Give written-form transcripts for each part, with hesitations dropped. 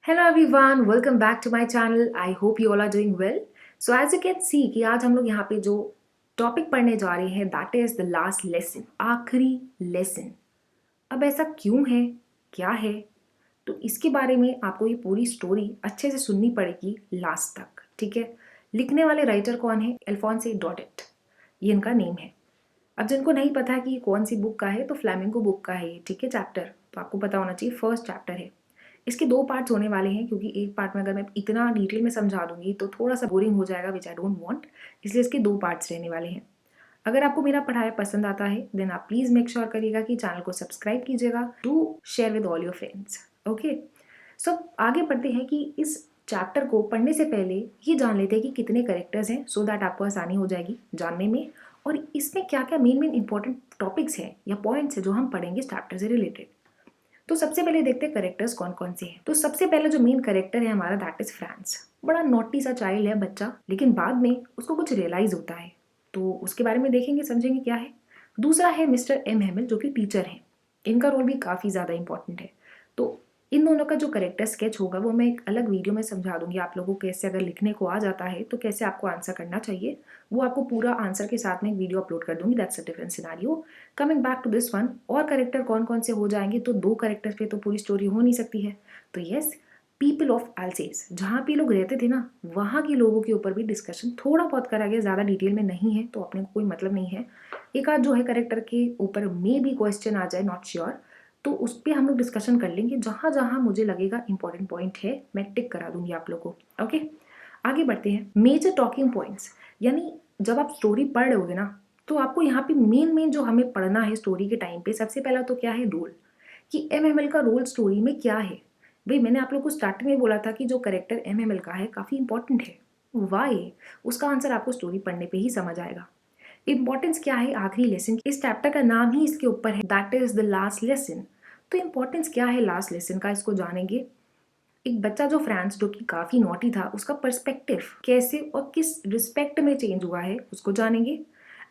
Hello everyone, welcome back to my channel. I hope you all are doing well. So as you can see कि आज हम लोग यहाँ पे जो टॉपिक पढ़ने जा रहे हैं that is the last lesson, आखिरी लेसन। अब ऐसा क्यों है, क्या है, तो इसके बारे में आपको ये पूरी स्टोरी अच्छे से सुननी पड़ेगी लास्ट तक, ठीक है। लिखने वाले राइटर कौन है? अल्फोंसे डॉडेट, ये इनका नेम है। अब जिनको नहीं पता कि ये कौन सी बुक का है, तो फ्लैमिंगो बुक का है ये, ठीक है। चैप्टर तो आपको पता होना चाहिए, फर्स्ट चैप्टर है। इसके दो पार्ट्स होने वाले हैं, क्योंकि एक पार्ट में अगर मैं इतना डिटेल में समझा दूंगी तो थोड़ा सा बोरिंग हो जाएगा, विच आई डोंट वांट। इसलिए इसके दो पार्ट्स रहने वाले हैं। अगर आपको मेरा पढ़ाया पसंद आता है देन आप प्लीज़ मेक श्योर करिएगा कि चैनल को सब्सक्राइब कीजिएगा, to share with all your friends. Okay, so आगे बढ़ते हैं कि इस चैप्टर को पढ़ने से पहले ये जान लेते हैं कि कितने करेक्टर्स हैं, सो दैट आपको आसानी हो जाएगी जानने में, और इसमें क्या क्या मेन इंपॉर्टेंट टॉपिक्स हैं या पॉइंट्स हैं जो हम पढ़ेंगे इस चैप्टर से रिलेटेड। तो सबसे पहले देखते हैं करेक्टर्स कौन कौन से हैं। तो सबसे पहले जो मेन करेक्टर है हमारा दैट इज फ्रांस। बड़ा नॉटी सा चाइल्ड है बच्चा, लेकिन बाद में उसको कुछ रियलाइज होता है, तो उसके बारे में देखेंगे, समझेंगे क्या है। दूसरा है मिस्टर एम हेमिल, जो कि टीचर हैं। इनका रोल भी काफ़ी ज़्यादा इंपॉर्टेंट है। तो इन दोनों का जो करेक्टर स्केच होगा वो मैं एक अलग वीडियो में समझा दूंगी आप लोगों को, कैसे अगर लिखने को आ जाता है तो कैसे आपको आंसर करना चाहिए। वो आपको पूरा आंसर के साथ में एक वीडियो अपलोड कर दूंगी, that's a different scenario. Coming back to this one, और करेक्टर कौन कौन से हो जाएंगे, तो दो करेक्टर पे तो पूरी स्टोरी हो नहीं सकती है। तो यस, पीपल ऑफ एल्सेस, जहाँ पे लोग रहते थे ना, वहाँ के लोगों के ऊपर भी डिस्कशन थोड़ा बहुत करा गया, ज़्यादा डिटेल में नहीं है, तो अपने को कोई मतलब नहीं है। एक आध जो है करेक्टर के ऊपर मे भी क्वेश्चन आ जाए, नॉट श्योर, तो उस पर हम लोग डिस्कशन कर लेंगे। जहाँ जहाँ मुझे लगेगा इंपॉर्टेंट पॉइंट है मैं टिक करा दूंगी आप लोगों को। ओके, आगे बढ़ते हैं। मेजर टॉकिंग पॉइंट्स, यानी जब आप स्टोरी पढ़ रहे होगे ना, तो आपको यहाँ पे मेन जो हमें पढ़ना है स्टोरी के टाइम पे, सबसे पहला तो क्या है, रोल, कि एम एम एल का रोल स्टोरी में क्या है। भाई मैंने आप लोग को स्टार्टिंग में बोला था कि जो करेक्टर एम एम एल का है काफ़ी इंपॉर्टेंट है। वाई, उसका आंसर आपको स्टोरी पढ़ने पे ही समझ आएगा। इंपॉर्टेंस क्या है आखिरी लेसन, इस चैप्टर का नाम ही इसके ऊपर है, that is the last lesson. तो इंपॉर्टेंस क्या है लास्ट लेसन का, इसको जानेंगे। एक बच्चा जो फ्रांस, जो कि काफ़ी नॉटी था, उसका पर्सपेक्टिव कैसे और किस रिस्पेक्ट में चेंज हुआ है उसको जानेंगे।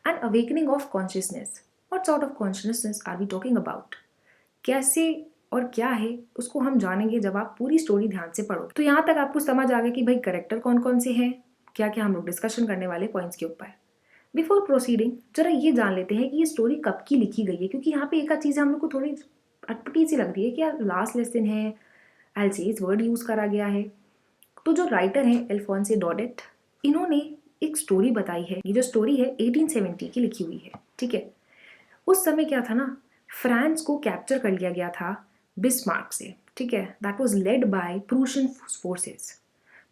And awakening of consciousness, what sort of consciousness are we talking about, कैसे और क्या है उसको हम जानेंगे जब आप पूरी स्टोरी ध्यान से पढ़ो। तो यहाँ तक आपको समझ आ गया कि भाई करेक्टर कौन कौन से हैं, क्या क्या हम लोग डिस्कशन करने वाले पॉइंट्स के ऊपर। बिफोर प्रोसीडिंग जरा ये जान लेते हैं कि ये स्टोरी कब की लिखी गई है, क्योंकि यहाँ पे एक आध चीज़ हम लोग को थोड़ी अटपटी सी लग रही है कि यार लास्ट लेसन है, एल्सेस वर्ड यूज़ करा गया है। तो जो राइटर हैं अल्फोंसे डॉडेट, इन्होंने एक स्टोरी बताई है। ये जो स्टोरी है 1870 की लिखी हुई है, ठीक है। उस समय क्या था ना, फ्रांस को कैप्चर कर लिया गया था बिस्मार्क से, ठीक है। That was led by Prussian forces.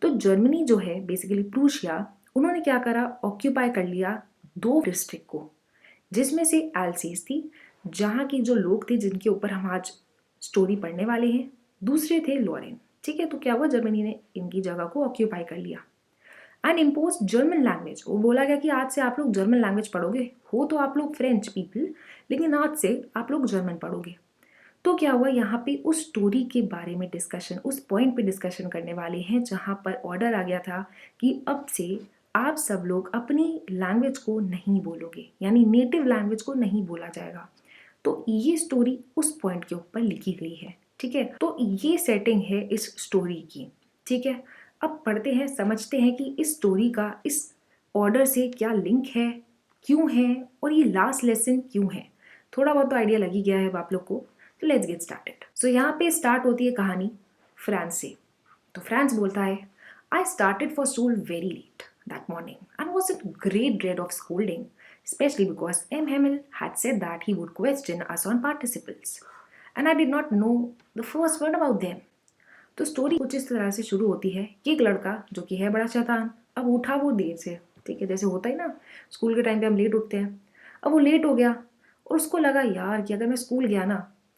तो जर्मनी जो है बेसिकली प्रूशिया, उन्होंने क्या करा, ऑक्यूपाई कर लिया दो डिस्ट्रिक्ट को, जिसमें से एल्सेस थी, जहाँ की जो लोग थे जिनके ऊपर हम आज स्टोरी पढ़ने वाले हैं, दूसरे थे लॉरेन, ठीक है। तो क्या हुआ, जर्मनी ने इनकी जगह को ऑक्यूपाई कर लिया एंड इम्पोज जर्मन लैंग्वेज। वो बोला गया कि आज से आप लोग जर्मन लैंग्वेज पढ़ोगे, हो तो आप लोग फ्रेंच पीपल, लेकिन आज से आप लोग जर्मन पढ़ोगे। तो क्या हुआ, यहाँ पे उस स्टोरी के बारे में डिस्कशन, उस पॉइंट पे डिस्कशन करने वाले हैं जहाँ पर ऑर्डर आ गया था कि अब से आप सब लोग अपनी लैंग्वेज को नहीं बोलोगे, यानी नेटिव लैंग्वेज को नहीं बोला जाएगा। तो ये स्टोरी उस पॉइंट के ऊपर लिखी गई है, ठीक है। तो ये सेटिंग है इस स्टोरी की, ठीक है। अब पढ़ते हैं, समझते हैं कि इस स्टोरी का इस ऑर्डर से क्या लिंक है, क्यों है, और ये लास्ट लेसन क्यों है। थोड़ा बहुत तो आइडिया लग ही गया है आप लोग को। तो लेट्स गेट स्टार्टेड। सो यहाँ पे स्टार्ट होती है कहानी फ्रांस से। तो फ्रांस बोलता है, I started for school very let that morning and was in great dread of scolding, especially because M. Hamill had said that he would question us on participles, and I did not know the first word about them. तो story कुछ इस तरह से शुरू होती है कि एक लड़का जो कि है बड़ा शैतान, अब उठा वो देर से, ठीक है, जैसे होता है ना स्कूल के टाइम पे हम लेट उठते हैं। अब वो लेट हो गया और उसको लगा यार कि अगर मैं स्कूल गया ना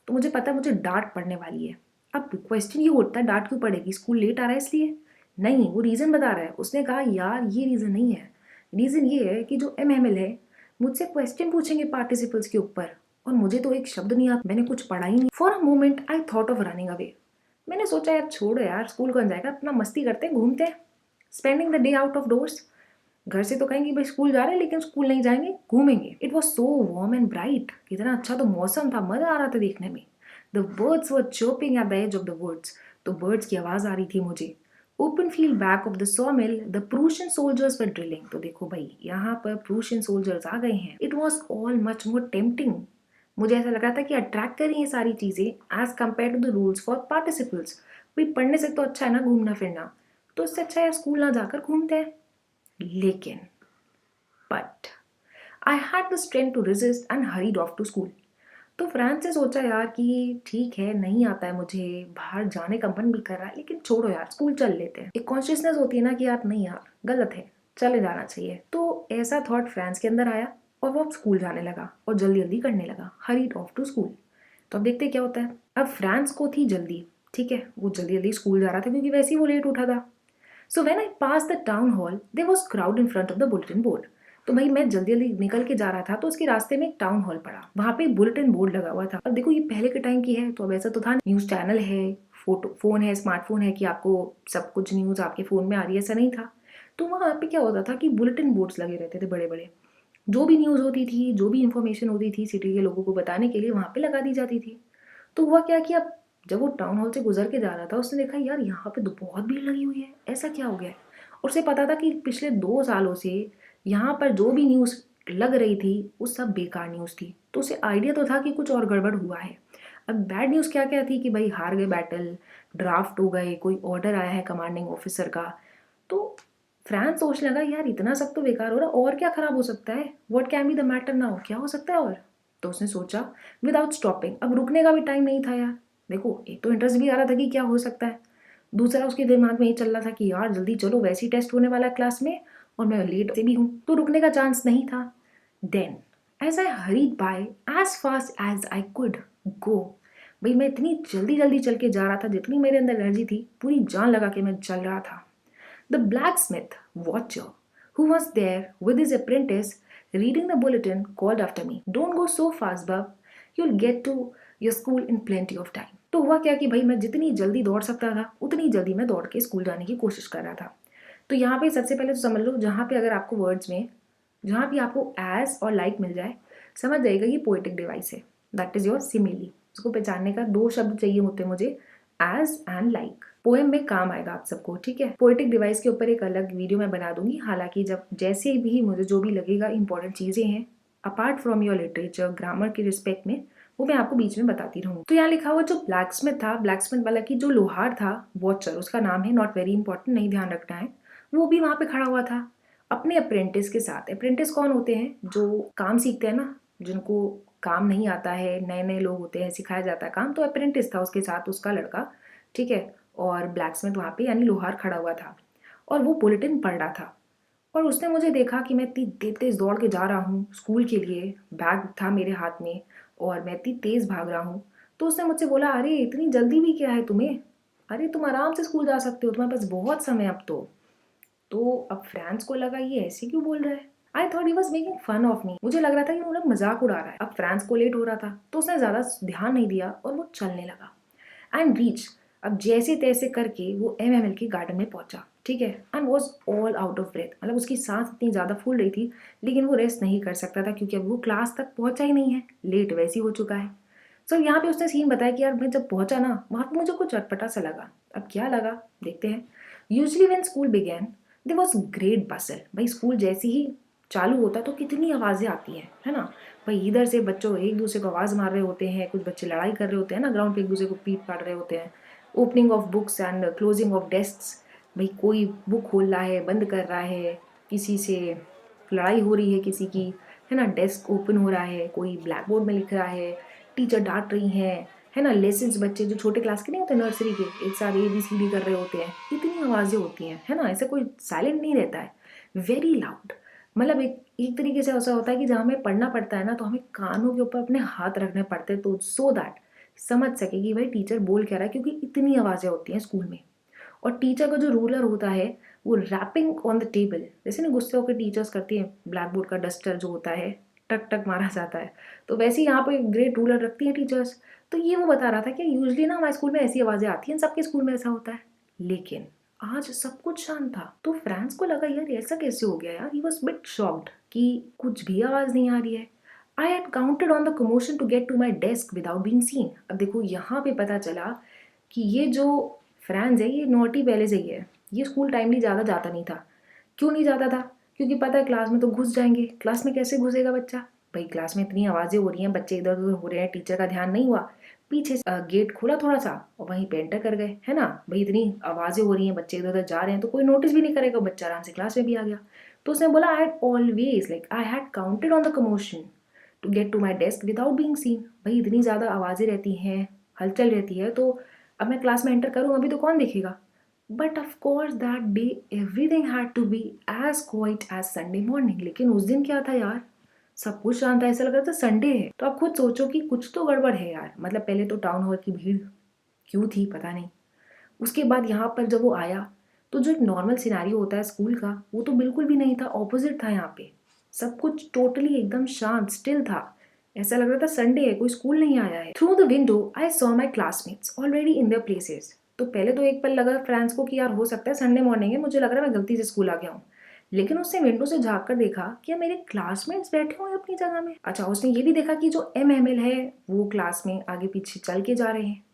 तो मुझे पता है मुझे डांट पड़ने वाली है। अब क्वेश्चन ये उठता है डांट क्यों पड़ेगी, स्कूल लेट आ रहा है इसलिए? नहीं, वो रीज़न बता रहा है। उसने कहा यार ये रीज़न नहीं है, रीज़न ये है कि जो MML है मुझसे क्वेश्चन पूछेंगे पार्टिसिपल्स के ऊपर, और मुझे तो एक शब्द नहीं आता, मैंने कुछ पढ़ा ही नहीं। For a moment I thought of running away. मैंने सोचा यार छोड़ो यार, स्कूल कौन जाएगा, अपना मस्ती करते हैं, घूमते हैं, spending the day out of doors. घर से तो कहेंगे भाई स्कूल जा रहे हैं, लेकिन स्कूल नहीं जाएंगे, घूमेंगे। It was so warm and bright, कितना अच्छा तो मौसम था, मजा आ रहा था देखने में। The birds were chirping at the edge of the woods. तो बर्ड्स की आवाज़ आ रही थी मुझे। Open field back of the sawmill the Prussian soldiers were drilling. तो देखो भाई, यहाँ पर प्रूशियन सोल्जर्स आ गए हैं। It was all much more tempting. मुझे ऐसा लग रहा था कि अट्रैक्ट करें ये सारी चीज़ें as compare to the rules for participles. भाई पढ़ने से तो अच्छा है ना घूमना फिरना, तो इससे अच्छा है स्कूल ना जाकर घूमते हैं। लेकिन but I had the strength to resist and hurried off to school. तो फ्रांस से सोचा यार कि ठीक है, नहीं आता है मुझे, बाहर जाने का मन भी कर रहा है, लेकिन छोड़ो यार, स्कूल चल लेते हैं। एक कॉन्शियसनेस होती है ना कि यार नहीं यार, गलत है, चले जाना चाहिए। तो ऐसा थॉट फ्रांस के अंदर आया और वो अब स्कूल जाने लगा और जल्दी जल्दी करने लगा, हरीड ऑफ टू स्कूल। तो अब देखते क्या होता है। अब फ्रांस को थी जल्दी, ठीक है, वो जल्दी जल्दी स्कूल जा रहा था क्योंकि वैसे ही वो लेट उठा था। So when I pass the town hall there was crowd in front of the bulletin board. तो भाई मैं जल्दी जल्दी निकल के जा रहा था, तो उसके रास्ते में एक टाउन हॉल पड़ा, वहां पे बुलेटिन बोर्ड लगा हुआ था। अब देखो ये पहले के टाइम की है, तो अब ऐसा तो था, न्यूज चैनल है, फोटो फोन है, स्मार्टफोन है कि आपको सब कुछ न्यूज आपके फोन में आ रही है, ऐसा नहीं था। तो वहां पे क्या होता था कि बुलेटिन बोर्ड्स लगे रहते थे बड़े बड़े। जो भी न्यूज होती थी, जो भी इंफॉर्मेशन होती थी सिटी के लोगों को बताने के लिए, वहां पे लगा दी जाती थी। तो हुआ क्या कि अब जब वो टाउन हॉल से गुजर के जा रहा था, उसने देखा यार यहाँ पे तो बहुत भीड़ लगी हुई है, ऐसा क्या हो गया है। और उसे पता था कि पिछले 2 सालों से यहाँ पर जो भी न्यूज़ लग रही थी वो सब बेकार न्यूज़ थी। तो उसे आइडिया तो था कि कुछ और गड़बड़ हुआ है। अब बैड न्यूज़ क्या क्या थी कि भाई हार गए बैटल, ड्राफ्ट हो गए, कोई ऑर्डर आया है कमांडिंग ऑफिसर का। तो फ्रांस सोचने लगा यार इतना सब तो बेकार हो रहा, और क्या खराब हो सकता है, what can be the matter now, क्या हो सकता है और। तो उसने सोचा विदाउट स्टॉपिंग, अब रुकने का भी टाइम नहीं था यार। देखो एक तो इंटरेस्ट भी आ रहा था कि क्या हो सकता है, दूसरा उसके दिमाग में ये चल रहा था कि यार जल्दी चलो, वैसे ही टेस्ट होने वाला है क्लास में और मैं लेट से भी हूँ, तो रुकने का चांस नहीं था। Then as I hurried by as fast as I could go, भाई मैं इतनी जल्दी जल्दी चल के जा रहा था, जितनी मेरे अंदर एनर्जी थी पूरी जान लगा के मैं चल रहा था। The blacksmith watcher, who was there with his apprentice reading the bulletin, called after me. Don't go so fast, bub. You'll get to your school in plenty of time. तो हुआ क्या कि भाई मैं जितनी जल्दी दौड़ सकता था उतनी जल्दी मैं दौड़ के स्कूल जाने की कोशिश कर रहा था। तो यहाँ पे सबसे पहले तो समझ लो, जहाँ पे अगर आपको वर्ड्स में जहाँ भी आपको एज और लाइक मिल जाए, समझ जाएगा ये पोएटिक डिवाइस है, दैट इज योर सिमिली। उसको पहचानने का 2 शब्द चाहिए होते हैं मुझे, एज एंड लाइक। पोएम में काम आएगा आप सबको, ठीक है। पोएटिक डिवाइस के ऊपर एक अलग वीडियो मैं बना दूंगी, हालांकि जब जैसे भी मुझे जो भी लगेगा इंपॉर्टेंट चीजें हैं apart from your literature grammar के रिस्पेक्ट में, वो मैं आपको बीच में बताती रहूंगी। तो यहाँ लिखा हुआ जो ब्लैकस्मिथ था, ब्लैकस्मिथ वाला की जो लोहार था, वॉचर उसका नाम है, नॉट वेरी इंपॉर्टेंट, नहीं ध्यान रखना है, वो भी वहां पे खड़ा हुआ था अपने अप्रेंटिस के साथ। अप्रेंटिस कौन होते हैं, जो काम सीखते हैं ना, जिनको काम नहीं आता है, नए नए लोग होते हैं, सिखाया जाता है काम, तो अप्रेंटिस था उसके साथ उसका लड़का, ठीक है। और ब्लैकस्मिथ वहाँ पे यानी लोहार खड़ा हुआ था और वो बुलेटिन पढ़ रहा था। और उसने मुझे देखा कि मैं इतनी तेज तेज दौड़ के जा रहा हूँ स्कूल के लिए, बैग था मेरे हाथ में और मैं इतनी तेज भाग रहा हूँ। तो उसने मुझसे बोला, अरे इतनी जल्दी भी क्या है तुम्हें, अरे तुम आराम से स्कूल जा सकते हो, तुम्हारे पास बहुत समय अब तो अब फ्रांस को लगा ये ऐसे क्यों बोल रहा है। I thought he was making fun of me, मुझे लग रहा था कि वो लोग मजाक उड़ा रहा है। अब फ्रांस को लेट हो रहा था तो उसने ज्यादा ध्यान नहीं दिया और वो चलने लगा एंड रीच। अब जैसे तैसे करके वो MML के गार्डन में पहुंचा, ठीक है, and was all out of breath, मतलब उसकी सांस इतनी ज़्यादा फूल रही थी, लेकिन वो रेस्ट नहीं कर सकता था क्योंकि अब वो क्लास तक पहुंचा ही नहीं है, लेट वैसे ही हो चुका है। सो यहाँ पे उसने सीन बताया कि यार मैं जब पहुंचा ना, वहाँ पे मुझे कुछ अटपटा सा लगा। अब क्या लगा देखते हैं। Usually when school begin there was great bustle. भाई स्कूल जैसे ही चालू होता तो कितनी आवाज़ें आती हैं, है ना। भाई इधर से बच्चों एक दूसरे को आवाज़ मार रहे होते हैं, कुछ बच्चे लड़ाई कर रहे होते हैं ना ग्राउंड पे, एक दूसरे को पीट पाट रहे होते हैं, opening of books and closing of desk. भाई कोई बुक खोल रहा है, बंद कर रहा है, किसी से लड़ाई हो रही है किसी की, है ना, डेस्क ओपन हो रहा है, कोई ब्लैक बोर्ड में लिख रहा है, टीचर डांट रही हैं, है ना, लेसन्स बच्चे जो छोटे क्लास के नहीं होते नर्सरी के, एक साथ ABCD कर रहे होते हैं, इतनी आवाज़ें होती हैं, है ना, ऐसा कोई साइलेंट नहीं रहता है, वेरी लाउड। मतलब एक तरीके से ऐसा होता है कि जहाँ हमें पढ़ना पड़ता है ना, तो हमें कानों के ऊपर अपने हाथ रखने पड़ते हैं, तो सो दैट समझ सके कि भाई टीचर बोल क्या रहा है, क्योंकि इतनी आवाज़ें होती हैं स्कूल में। और टीचर का जो रूलर होता है वो रैपिंग ऑन द टेबल, जैसे ना गुस्से होकर टीचर्स करती हैं, ब्लैक बोर्ड का डस्टर जो होता है टक टक मारा जाता है, तो वैसे ही यहाँ पे ग्रेट रूलर रखती हैं टीचर्स। तो ये वो बता रहा था कि यूजली ना हमारे स्कूल में ऐसी आवाज़ें आती हैं, सबके स्कूल में ऐसा होता है, लेकिन आज सब कुछ शांत था। तो फ्रांस को लगा यार ऐसा कैसे हो गया यार, ही वॉज बिट शॉक्ड कि कुछ भी आवाज़ नहीं आ रही है। I had counted on the commotion to get to my desk without being seen. अब देखो यहाँ पे पता चला कि ये जो फ्रांस है ये नॉटी पहले से ही है, ये स्कूल टाइमली ज़्यादा जाता नहीं था। क्यों नहीं जाता था? क्योंकि पता है क्लास में तो घुस जाएंगे। क्लास में कैसे घुसेगा बच्चा? भाई क्लास में इतनी आवाज़ें हो रही हैं, बच्चे इधर उधर हो रहे हैं, टीचर का ध्यान नहीं हुआ, पीछे से गेट खोला थोड़ा सा और वहीं पे एंटर कर गए, है ना। भाई इतनी आवाज़ें हो रही हैं, बच्चे इधर उधर जा रहे हैं, तो कोई नोटिस भी नहीं करेगा, बच्चा आराम से क्लास में भी आ गया। तो उसने बोला I had always like I had counted on the commotion to get to my desk without being seen. भाई इतनी ज़्यादा आवाज़ें रहती हैं, हलचल रहती है, तो अब मैं क्लास में एंटर करूँ अभी तो कौन देखेगा। But of course that day everything had to be as quiet as Sunday morning. लेकिन उस दिन क्या था यार, सब कुछ शांत था, ऐसा लग रहा था संडे है। तो आप खुद सोचो कि कुछ तो गड़बड़ है यार। मतलब पहले तो टाउन हॉल की भीड़ क्यों थी पता नहीं, उसके बाद यहाँ पर जब वो आया तो जो एक नॉर्मल सिनेरियो होता है स्कूल का वो तो बिल्कुल भी नहीं था, ऑपोजिट था। यहाँ पे सब कुछ टोटली एकदम शांत स्टिल था, ऐसा लग रहा था संडे है, कोई स्कूल नहीं आया है। Through the window I saw my classmates already in their places. तो पहले तो एक पल लगा फ्रेंड्स को कि यार हो सकता है संडे मॉर्निंग है, मुझे लग रहा है मैं गलती से स्कूल आ गया हूँ। लेकिन उसने विंडो से झाँक कर देखा कि मेरे क्लासमेट्स बैठे हुए हैं अपनी जगह में। अच्छा, उसने ये भी देखा कि जो MML है वो क्लास में आगे पीछे चल के जा रहे हैं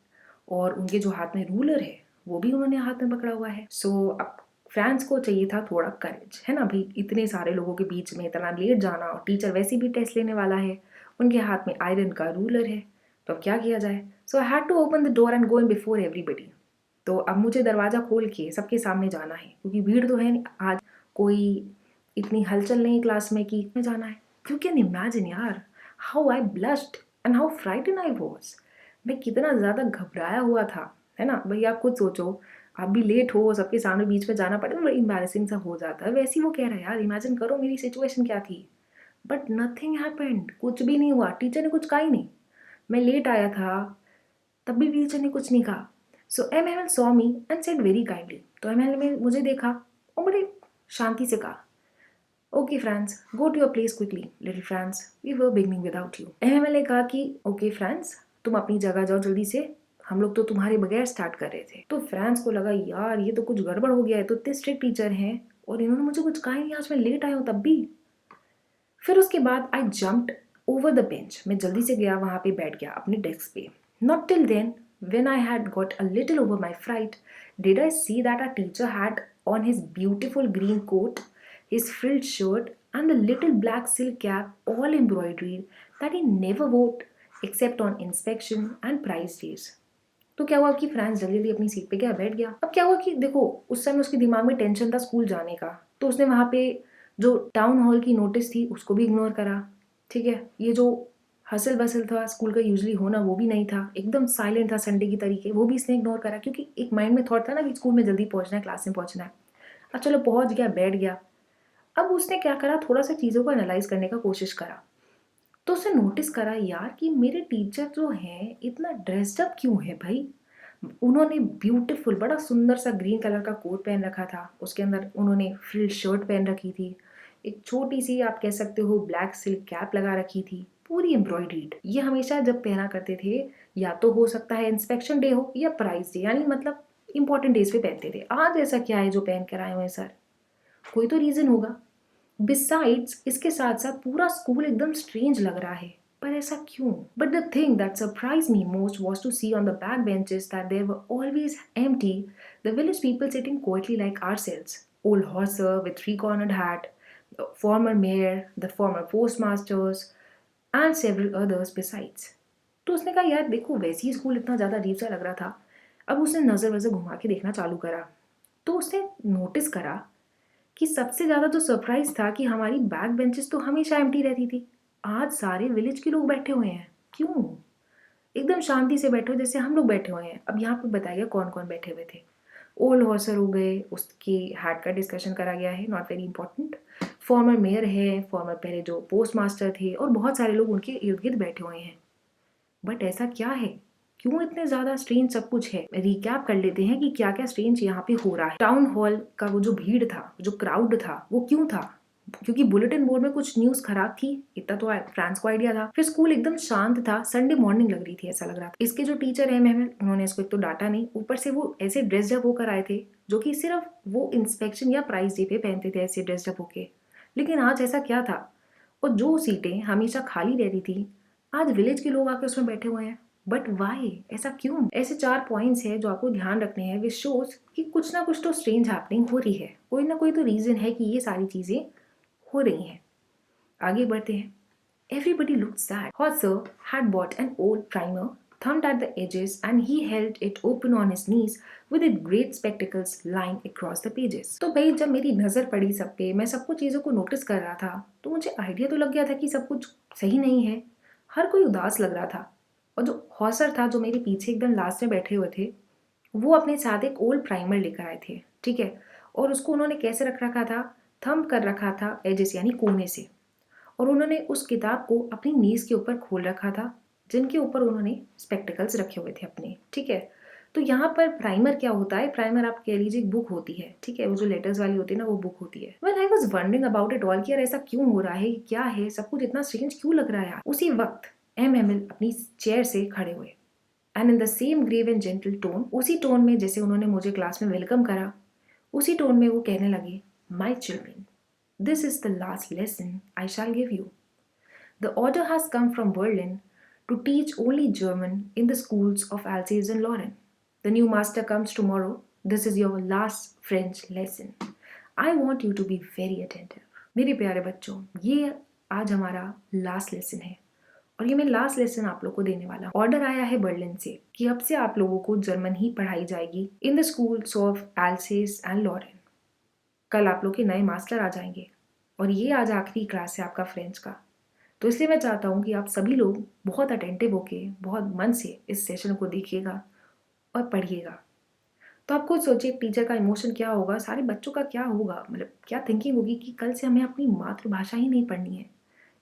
और उनके जो हाथ में रूलर है वो भी उन्होंने हाथ में पकड़ा हुआ है। सो अब फ्रेंड्स को चाहिए था थोड़ा करेज, है ना भाई, इतने सारे लोगों के बीच में इतना लेट जाना, और टीचर वैसे भी टेस्ट लेने वाला है, उनके हाथ में आयरन का रूलर है, तो अब क्या किया जाए। So I had to open the door and go in before everybody. तो अब मुझे दरवाज़ा खोल के सबके सामने जाना है, क्योंकि भीड़ तो है नहीं आज, कोई इतनी हलचल नहीं क्लास में कि में जाना है। यू कैन इमेजिन यार how I blushed and how frighten I was. मैं कितना ज़्यादा घबराया हुआ था, है ना भाई। आप खुद सोचो, आप भी लेट हो, सबके सामने बीच में जाना पड़े, बड़ा एम्बैरेसिंग सा हो जाता है। वैसे ही वो कह रहा है यार, इमेजिन करो मेरी सिचुएशन क्या थी। बट नथिंग हैपेंड, कुछ भी नहीं हुआ, टीचर ने कुछ कहा ही नहीं। मैं लेट आया था तब भी टीचर ने कुछ नहीं कहा। सो MML saw me and said very kindly. तो MML ने मुझे देखा और बड़े शांति से कहा, okay Franz, go to your place quickly little Franz, we were beginning without you. MML ने कहा कि ओके फ्रांस, तुम अपनी जगह जाओ जल्दी से, हम लोग तो तुम्हारे बगैर स्टार्ट कर रहे थे। तो फ्रांस को लगा यार ये तो कुछ गड़बड़ हो गया है, तो इतने स्ट्रिक्ट टीचर हैं और इन्होंने मुझे कुछ कहा ही नहीं, आज मैं लेट आया हूँ तब भी। फिर उसके बाद आई जम्प्ड ओवर द बेंच। मैं जल्दी से गया वहाँ पे बैठ गया अपने डेस्क पे। Not till then when I had got a little over my fright did I see that our teacher had on his beautiful green coat, his frilled shirt and the little black silk cap all embroidered that he never wore except on inspection and prize days. तो क्या हुआ कि France जल्दी जल्दी अपनी seat पे गया, बैठ गया। अब क्या हुआ कि देखो उस समय उसके दिमाग में टेंशन था स्कूल जाने का, तो उसने वहाँ पे जो टाउन हॉल की नोटिस थी उसको भी इग्नोर करा। ठीक है, ये जो हसल बसल था स्कूल का यूजली होना वो भी नहीं था, एकदम साइलेंट था संडे की तरीके, वो भी इसने इग्नोर करा, क्योंकि एक माइंड में थॉट था ना कि स्कूल में जल्दी पहुंचना है, क्लास में पहुंचना है। अब चलो पहुंच गया, बैठ गया। अब उसने क्या करा, थोड़ा सा चीज़ों को एनालाइज करने का कोशिश करा। तो उसने नोटिस करा यार कि मेरे टीचर जो हैं इतना ड्रेस्ड अप क्यों है भाई। उन्होंने ब्यूटीफुल बड़ा सुंदर सा ग्रीन कलर का कोट पहन रखा था, उसके अंदर उन्होंने फ्रिल शर्ट पहन रखी थी, एक छोटी सी आप कह सकते हो ब्लैक सिल्क कैप लगा रखी थी, पूरी एम्ब्रॉयडरीड। ये हमेशा जब पहना करते थे, या तो हो सकता है इंस्पेक्शन डे हो या प्राइज डे, यानी मतलब इंपॉर्टेंट डेज पे पहनते थे। आज ऐसा क्या है जो पहन कर आए हुए सर, कोई तो रीजन होगा। बिसाइड्स इसके साथ साथ पूरा स्कूल एकदम स्ट्रेंज लग रहा है, पर ऐसा क्यों? But the thing that surprise me most was to see on the back benches that they were always empty, the village people sitting quietly like ourselves. Old Horser with three-cornered hat, the former mayor, the former postmasters, and several others besides. तो उसने कहा यार देखो वैसे ही school इतना ज़्यादा अजीब सा लग रहा था। अब उसने नज़र वज़र घुमा के देखना चालू करा, तो उसने नोटिस करा कि सबसे ज़्यादा जो सरप्राइज था कि हमारी बैक बेंचेस तो हमेशा एम्प्टी रहती थी, आज सारे विलेज के लोग बैठे हुए हैं। क्यों? एकदम शांति से बैठे हो जैसे हम लोग बैठे हुए हैं। अब यहाँ पे बताइए कौन कौन बैठे हुए थे। ओल्ड हॉर्सर हो गए, उसकी हैड का डिस्कशन करा गया है, not very important. Farmer mayor है, फॉर्मर पहले जो पोस्ट मास्टर थे, और बहुत सारे लोग उनके इर्द गिर्द बैठे हुए हैं। बट ऐसा क्या है, क्यों इतने ज़्यादा स्ट्रेंज सब कुछ है? रिकैप कर लेते हैं कि क्या क्या स्ट्रेंज यहाँ पे हो रहा है। टाउन हॉल का वो जो भीड़ था, जो क्राउड था, वो क्यों था? क्योंकि बुलेटिन बोर्ड में कुछ न्यूज़ खराब थी, इतना तो फ्रांस को आइडिया था। फिर स्कूल एकदम शांत था, संडे मॉर्निंग लग रही थी, ऐसा लग रहा था। इसके जो टीचर है महमल, उन्होंने इसको एक तो डांटा नहीं, ऊपर से वो ऐसे ड्रेसड अप होकर आए थे जो कि सिर्फ वो इंस्पेक्शन या प्राइज डे पे पहनते थे ऐसे ड्रेसड अप होके। लेकिन आज ऐसा क्या था? और जो सीटें हमेशा खाली रहती थी, आज विलेज के लोग आके उसमें बैठे हुए हैं। बट वाई, ऐसा क्यों? ऐसे 4 पॉइंट्स हैं जो आपको ध्यान रखने हैं विच शोज कि कुछ ना कुछ तो स्ट्रेंज हैपनिंग हो रही है, कोई ना कोई तो रीजन है कि ये सारी चीजें हो रही हैं। आगे बढ़ते हैं। Everybody looked sad. Hauser had bought an old primer, thumbed at the edges, and he held it open on his knees with its great spectacles lying across the pages. तो भाई जब मेरी नज़र पड़ी सब पे, मैं सब कुछ चीज़ों को नोटिस कर रहा था, तो मुझे आइडिया तो लग गया था कि सब कुछ सही नहीं है। हर कोई उदास लग रहा था। और जो हॉसर था, जो मेरे पीछे एकदम लास्ट में बैठे हुए थे, वो अपने साथ एक ओल्ड प्राइमर लेकर आए थे, ठीक है। और उसको उन्होंने कैसे रख रखा था? थंब कर रखा था एजेस यानी कोने से। और उन्होंने उस किताब को अपनी नीज के ऊपर खोल रखा था, जिनके ऊपर उन्होंने स्पेक्टिकल्स रखे हुए थे अपने, ठीक है। तो यहाँ पर प्राइमर क्या होता है? प्राइमर आप कह लीजिए एक बुक होती है, ठीक है, वो जो लेटर्स वाली होती है ना, वो बुक होती है। Well I was wondering about it all कि यार ऐसा क्यों हो रहा है, क्या है, सब कुछ इतना स्ट्रेंज क्यों लग रहा है यार। उसी वक्त एमएमएल अपनी चेयर से खड़े हुए and in the same grave and gentle tone, उसी टोन में जैसे उन्होंने मुझे क्लास में वेलकम करा, उसी टोन में वो कहने लगे, my children, this is the last lesson I shell give you. The order has come from Berlin to teach only German in the schools of Alsace and Lorraine. The new master comes tomorrow. This is your last French lesson. I want you to be very attentive. मेरे प्यारे बच्चों, ये आज हमारा last lesson है और ये मैं लास्ट लेसन आप लोग को देने वाला हूँ। ऑर्डर आया है बर्लिन से कि अब से आप लोगों को जर्मन ही पढ़ाई जाएगी in the schools of Alsace and Lorraine. कल आप लोग के नए मास्टर आ जाएंगे और ये आज आखिरी क्लास है आपका फ्रेंच का। तो इसलिए मैं चाहता हूँ कि आप सभी लोग बहुत अटेंटिव होके, बहुत मन से इस सेशन को देखिएगा और पढ़िएगा। तो आप खुद सोचिए टीचर का इमोशन क्या होगा, सारे बच्चों का क्या होगा, मतलब क्या थिंकिंग होगी कि कल से हमें अपनी मातृभाषा ही नहीं पढ़नी है,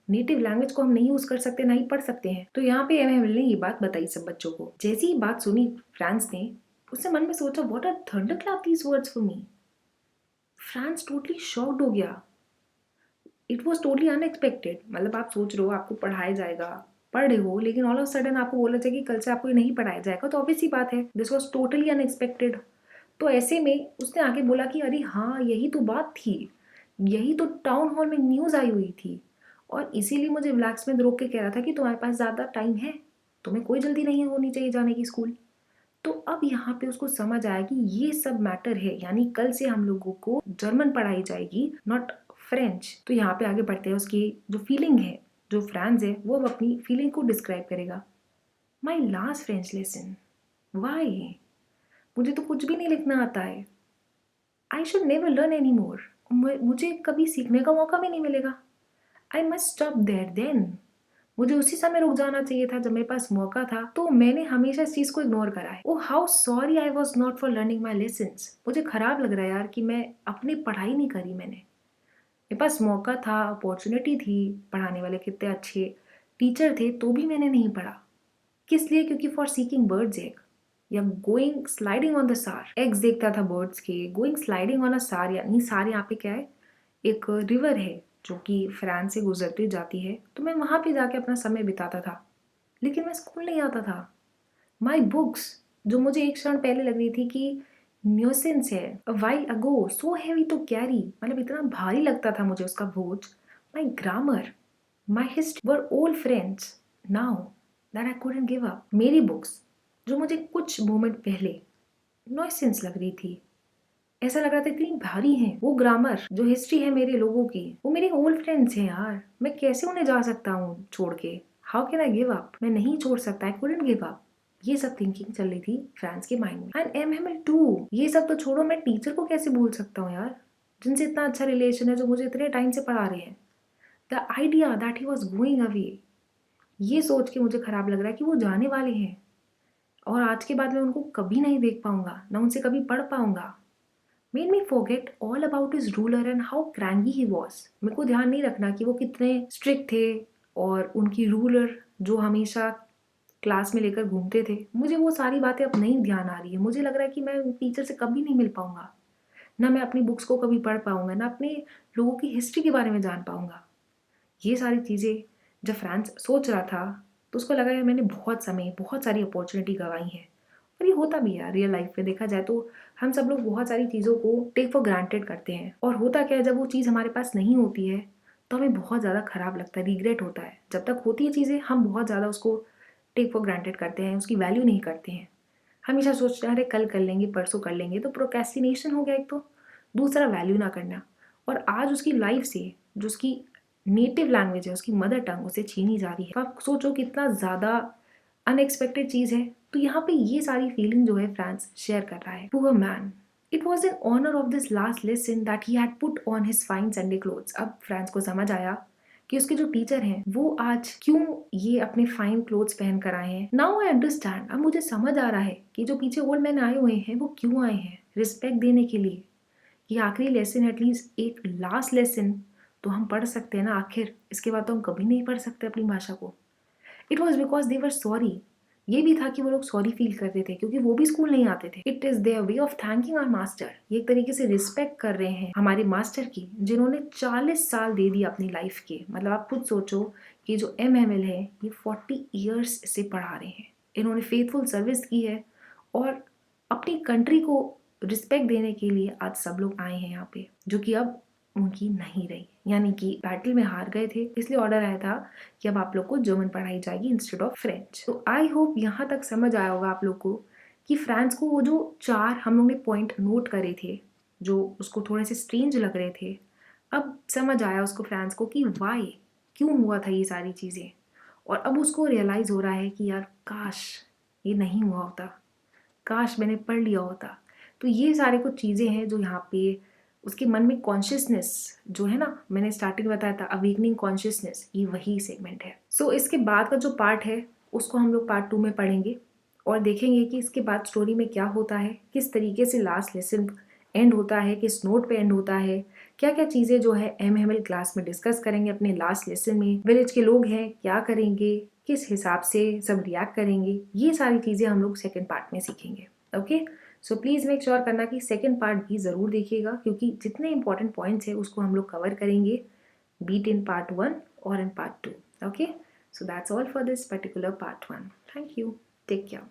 नेटिव लैंग्वेज को हम नहीं यूज कर सकते, ना ही पढ़ सकते हैं। तो यहाँ पे एमएमएल ने ये बात बताई सब बच्चों को। जैसी ही बात सुनी फ्रांस ने, उसने मन में सोचा, what are thunderclap these words for me. France totally shocked हो गया। It was totally unexpected. मतलब आप सोच रहे हो आपको पढ़ाया जाएगा, पढ़ रहे हो, लेकिन ऑल ऑफ सडन आपको बोला जाए कि कल से आपको ये नहीं पढ़ाया जाएगा, तो ऑब्वियस सी बात है, दिस वॉज टोटली अनएक्सपेक्टेड। तो ऐसे में उसने आगे बोला कि अरे हाँ, यही तो बात थी, यही तो टाउन हॉल में न्यूज़ आई हुई थी, और इसीलिए मुझे ब्लैक में रोक के कह रहा था कि तुम्हारे पास ज़्यादा टाइम है, तुम्हें कोई जल्दी नहीं होनी चाहिए जाने की स्कूल। तो अब यहाँ पे उसको समझ आया कि ये सब मैटर है, यानी कल से हम लोगों को जर्मन पढ़ाई जाएगी, नॉट फ्रेंच। तो यहाँ पे आगे बढ़ते हैं, उसकी जो फीलिंग है, जो फ्रांस है, वो अब अपनी फीलिंग को डिस्क्राइब करेगा। My last French lesson, why, मुझे तो कुछ भी नहीं लिखना आता है। I should never learn any more, मुझे कभी सीखने का मौका भी नहीं मिलेगा। I must stop there then, मुझे उसी समय रुक जाना चाहिए था जब मेरे पास मौका था, तो मैंने हमेशा इस चीज़ को इग्नोर करा है। Oh how sorry I was not for learning my lessons, मुझे खराब लग रहा है यार कि मैं अपनी पढ़ाई नहीं करी। मेरे पास मौका था, अपॉर्चुनिटी थी, पढ़ाने वाले कितने अच्छे टीचर थे, तो भी मैंने नहीं पढ़ा। किस लिए? क्योंकि फॉर सीकिंग बर्ड्स एग या गोइंग स्लाइडिंग ऑन द सार। एग्स देखता था बर्ड्स के, गोइंग स्लाइडिंग ऑन अ सार, यानी सार यहाँ पे क्या है, एक रिवर है जो कि फ्रांस से गुजरती जाती है, तो मैं वहाँ पे जाके अपना समय बिताता था, लेकिन मैं स्कूल नहीं आता था। माई बुक्स, जो मुझे एक क्षण पहले लग रही थी कि न्यूसेंस है, a while ago so heavy to carry, मतलब इतना भारी लगता था मुझे उसका बोझ। My grammar, my history were old friends now that I couldn't give up. मेरी बुक्स, जो मुझे कुछ मोमेंट पहले नॉइसेंस लग रही थी, ऐसा लग रहा था इतनी भारी है, वो ग्रामर जो हिस्ट्री है मेरे लोगों की, वो मेरे ओल्ड फ्रेंड्स हैं यार, मैं कैसे उन्हें जा सकता हूँ छोड़ के। How can I give up, मैं नहीं छोड़ सकता, आई कुडंट गिव अप। ये सब थिंकिंग चल रही थी फ्रांस के माइंड में। एंड एमएमएल टू, ये सब तो छोड़ो, मैं टीचर को कैसे भूल सकता हूँ यार, जिनसे इतना अच्छा रिलेशन है, जो मुझे इतने टाइम से पढ़ा रहे हैं। The idea that he was going away, ये सोच के मुझे खराब लग रहा है कि वो जाने वाले हैं और आज के बाद मैं उनको कभी नहीं देख पाऊंगा, ना उनसे कभी पढ़ पाऊंगा। Made me forget all about his ruler and how cranky he was. मेरे को ध्यान नहीं रखना कि वो कितने स्ट्रिक्ट थे, और उनकी रूलर जो हमेशा क्लास में लेकर घूमते थे, मुझे वो सारी बातें अब नहीं ध्यान आ रही है। मुझे लग रहा है कि मैं टीचर से कभी नहीं मिल पाऊंगा, ना मैं अपनी बुक्स को कभी पढ़ पाऊंगा, ना अपने लोगों की हिस्ट्री के बारे में जान पाऊंगा। ये सारी चीज़ें जब फ्रांस सोच रहा था, तो उसको लगा यार मैंने बहुत समय, बहुत सारी अपॉर्चुनिटी गंवाई है। और ये होता भी है रियल लाइफ में, देखा जाए तो हम सब लोग बहुत सारी चीज़ों को टेक फॉर ग्रांटेड करते हैं, और होता क्या है, जब वो चीज़ हमारे पास नहीं होती है तो हमें बहुत ज़्यादा खराब लगता है, रिग्रेट होता है। जब तक होती है चीज़ें, हम बहुत ज़्यादा उसको टेक फॉर ग्रांटेड करते हैं, उसकी वैल्यू नहीं करते हैं। हमेशा सोचते हैं अरे कल कर लेंगे, परसों कर लेंगे, तो प्रोक्रेस्टिनेशन हो गया एक तो, दूसरा वैल्यू ना करना। और आज उसकी लाइफ से जो उसकी नेटिव लैंग्वेज है, उसकी मदर टंग, उसे छीनी जा रही है। आप सोचो कितना ज़्यादा अनएक्सपेक्टेड चीज़ है। तो यहाँ पे ये सारी फीलिंग जो है फ्रांस शेयर कर रहा है। Poor man, it was in honour of this last lesson that he had put on his fine Sunday clothes. अब फ्रांस को समझ आया कि उसके जो टीचर हैं वो आज क्यों ये अपने फाइन क्लोथ्स पहन कर आए हैं। नाउ आई अंडरस्टैंड, अब मुझे समझ आ रहा है कि जो पीछे ओल्ड मैन आए हुए हैं वो क्यों आए हैं, रिस्पेक्ट देने के लिए। ये आखिरी लेसन, एटलीस्ट एक लास्ट लेसन तो हम पढ़ सकते हैं ना आखिर, इसके बाद तो हम कभी नहीं पढ़ सकते अपनी भाषा को। It was because they were sorry. ये भी था कि वो लोग सॉरी फील करते थे क्योंकि वो भी स्कूल नहीं आते थे। It is their way of thanking our master. ये एक तरीके से रिस्पेक्ट कर रहे हैं हमारे मास्टर की, जिन्होंने 40 साल दे दिए अपनी लाइफ के। मतलब आप खुद सोचो कि जो MML है ये 40 ईयर्स से पढ़ा रहे हैं, इन्होंने फेथफुल सर्विस की है और अपनी कंट्री को रिस्पेक्ट देने के लिए आज सब लोग आए हैं यहाँ पे, जो कि अब उनकी नहीं रही। यानी कि बैटल में हार गए थे, इसलिए ऑर्डर आया था कि अब आप लोग को जर्मन पढ़ाई जाएगी इंस्टेड ऑफ फ्रेंच। तो आई होप यहाँ तक समझ आया होगा आप लोग को कि फ्रांस को वो जो 4 हम लोग ने पॉइंट नोट करे थे जो उसको थोड़े से स्ट्रेंज लग रहे थे, अब समझ आया उसको फ्रांस को कि वाई, क्यों हुआ था ये सारी चीज़ें। और अब उसको रियलाइज़ हो रहा है कि यार काश ये नहीं हुआ होता, काश मैंने पढ़ लिया होता। तो ये सारे कुछ चीज़ें हैं जो यहाँ पे उसके मन में कॉन्शियसनेस जो है ना, मैंने स्टार्टिंग बताया था अवेकनिंग कॉन्शियसनेस, ये वही सेगमेंट है। सो इसके बाद का जो पार्ट है उसको हम लोग पार्ट 2 में पढ़ेंगे और देखेंगे कि इसके बाद स्टोरी में क्या होता है, किस तरीके से लास्ट लेसन एंड होता है, किस नोट पे एंड होता है, क्या क्या चीज़ें जो है MML क्लास में डिस्कस करेंगे अपने लास्ट लेसन में। विलेज के लोग हैं क्या करेंगे, किस हिसाब से सब रिएक्ट करेंगे, ये सारी चीज़ें हम लोग सेकेंड पार्ट में सीखेंगे। Okay, so please make sure करना कि सेकेंड पार्ट भी ज़रूर देखिएगा, क्योंकि जितने इंपॉर्टेंट पॉइंट्स हैं उसको हम लोग कवर करेंगे, बीट इन पार्ट 1 और in part 2। Okay, so that's all for this particular part 1। Thank you, take care.